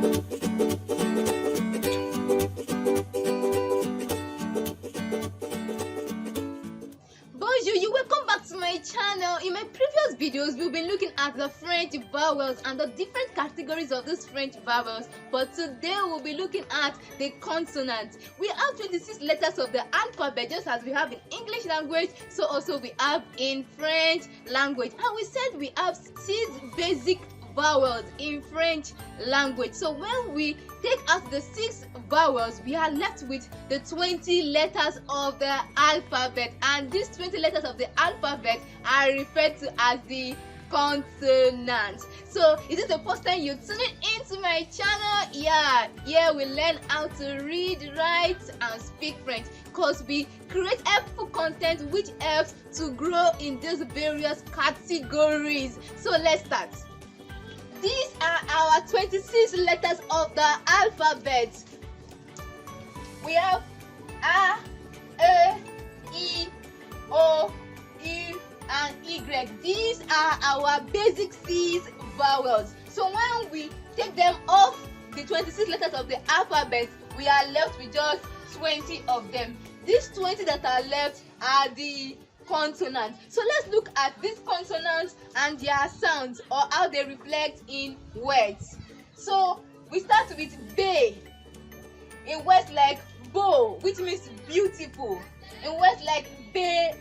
Bonjour, you welcome back to my channel. In my previous videos, we've been looking at the French vowels and the different categories of these French vowels. But today we'll be looking at the consonants. We have 26 letters of the alphabet, just as we have in English language, so also we have in French language. And we said we have 6 basic vowels in French language. So when we take out the 6 vowels, we are left with the 20 letters of the alphabet, and these 20 letters of the alphabet are referred to as the consonants. So is it the first time you're tuning into my channel? Yeah, here we learn how to read, write and speak French, because we create helpful content which helps to grow in these various categories. So let's start. These are our 26 letters of the alphabet. We have A, E, I, O, U, and Y. These are our basic 6 vowels. So when we take them off the 26 letters of the alphabet, we are left with just 20 of them. These 20 that are left are the consonants. So let's look at these consonants and their sounds, or how they reflect in words. So we start with B. In words like bow, which means beautiful. In words like be.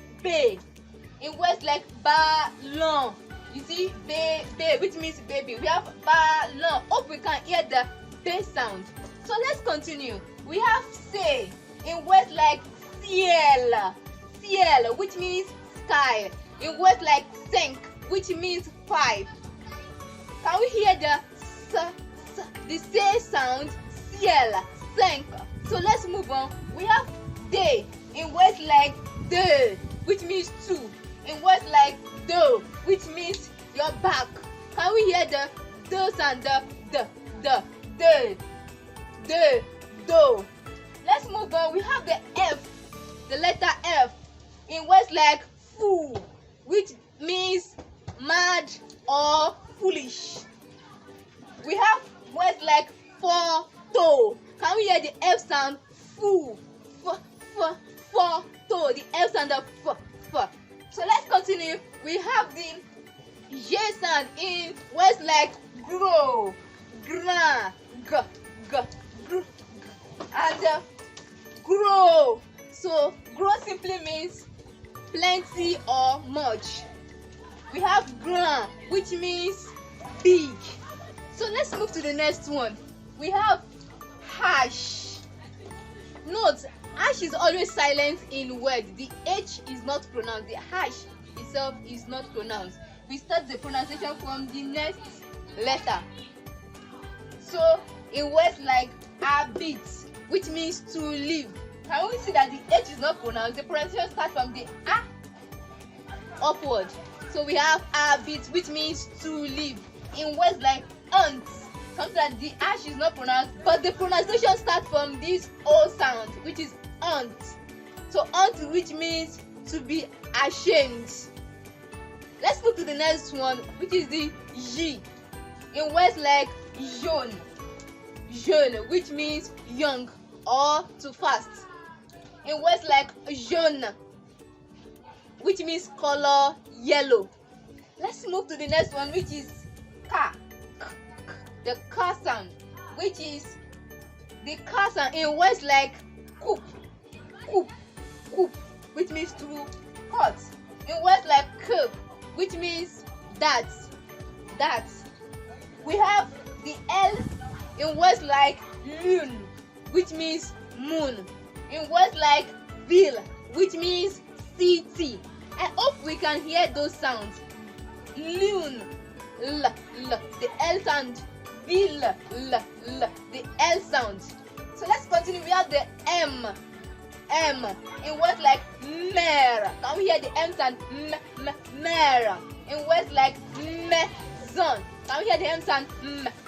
In words like ballon, you see be, which means baby. We have ballon. Hope we can hear the B sound. So let's continue. We have say. In words like ciel, which means sky. In words like cinq, which means 5. Can we hear the say sound? Ciel, cinq. So let's move on. We have day. In words like deux, which means 2. In words like do, which means your back. Can we hear the do sound? Do. Let's move on. We have the F, the letter F. In words like fool, which means mad or foolish. We have words like photo. Can we hear the F sound? Foo, photo. The F sound of f. So let's continue. We have the J sound in words like grow, grand, and grow. So grow simply means plenty or much. We have grand, which means big. So let's move to the next one. We have hash. Note, hash is always silent in words. The H is not pronounced. The hash itself is not pronounced. We start the pronunciation from the next letter. So in words like habit, which means to live, can we see that the H is not pronounced? The pronunciation starts from the A upward. So we have habit, which means to live. In words like aunt, comes that the H is not pronounced, but the pronunciation starts from this O sound, which is aunt. So aunt, which means to be ashamed. Let's move to the next one, which is the J. In words like jaune, which means young or to fast. In words like jaune, which means color yellow. Let's move to the next one, which is ka. The ka sound, which is the ka sound in words like coop, which means to cut. In words like coop, which means that. We have the L in words like lune, which means moon. In words like ville, which means city. I hope we can hear those sounds. Lune, the L sound. Ville, the L sound. So let's continue. We have the M. In words like mer. Can we hear the M sound? Mer. In words like maison. Can we hear the M sound?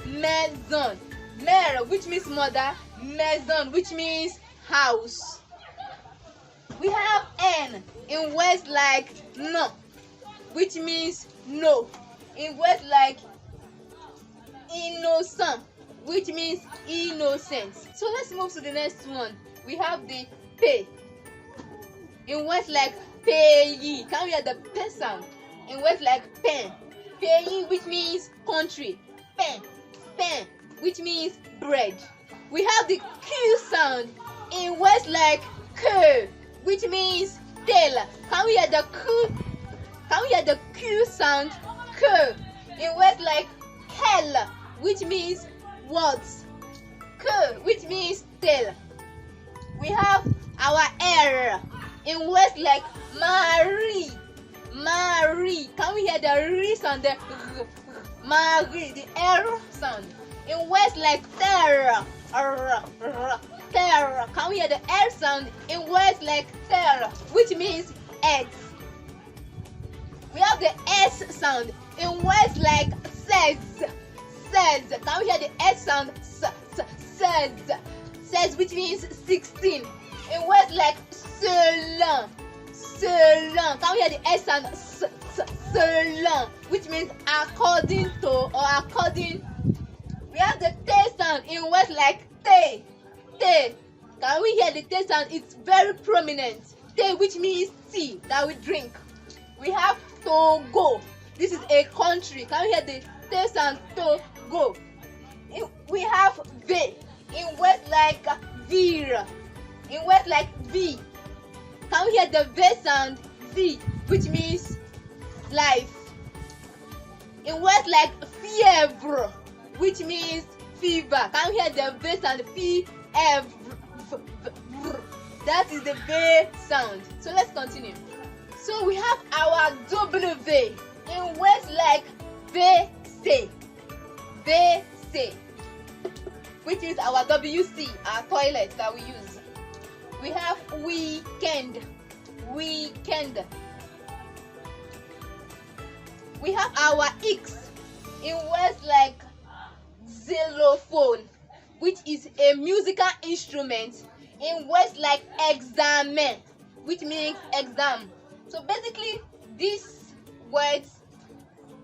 Maison. Mer, which means mother. Maison, which means house. We have N in words like no, which means no. In words like innocent, which means innocent. So let's move to the next one. We have the pay. In words like pays, can we hear the P sound? In words like pen, pays, which means country. Pen, pen, which means bread. We have the Q sound in words like Q, which means tail. Can we hear the Q? Can we hear the Q sound? Q. In words like tail, which means words. Q, which means tail. We have our R in words like Marie. Marie. Can we hear the R sound? The Marie, the R sound. In words like terror. Terror. Can we hear the R sound in words like terror, which means eggs? We have the S sound in words like says. Says. Can we hear the S sound? Says. Says, which means 16. In words like selon. Selon. Can we hear the S sound? Selon, which means according to or according. We have the T sound in words like te. Te. Can we hear the T sound? It's very prominent. Te, which means tea that we drink. We have Togo. This is a country. Can we hear the T sound? Togo. We have V in words like vir. In words like V. Can we hear the V sound? V, which means life. In words like fièvre, which means fever. Can we hear the V sound? Fièvre. That is the V sound. So let's continue. So we have our W in words like WC. WC, which is our WC, our toilet that we use. We have weekend. Weekend. We have our X in words like xylophone, which is a musical instrument. In words like examen, which means exam. So basically, these words,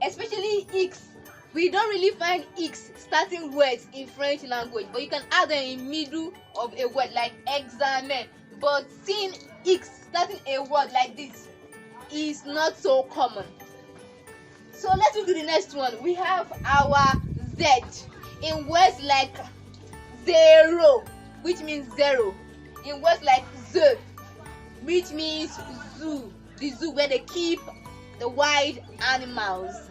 especially X, we don't really find X starting words in French language, but you can add them in middle of a word like examen. But seeing X starting a word like this is not so common. So let's move to the next one. We have our Z in words like zero, which means zero. In words like the, which means zoo, the zoo where they keep the wild animals.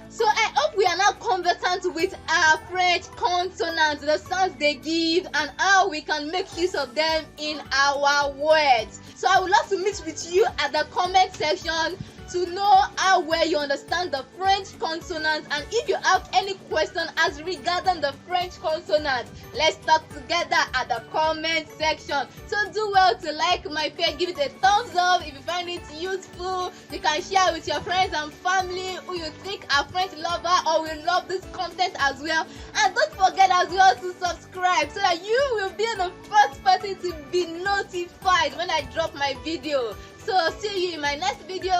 So I hope we are now conversant with our French consonants, the sounds they give, and how we can make use of them in our words. So I would love to meet with you at the comment section to know how well you understand the French consonants, and if you have any question as regarding the French consonants, let's talk together at the comment section. So do well to like my page, give it a thumbs up if you find it useful. You can share with your friends and family who you think are French lover or will love this content as well. And don't forget as well to subscribe so that you will be the first person to be notified when I drop my video. So see you in my next video.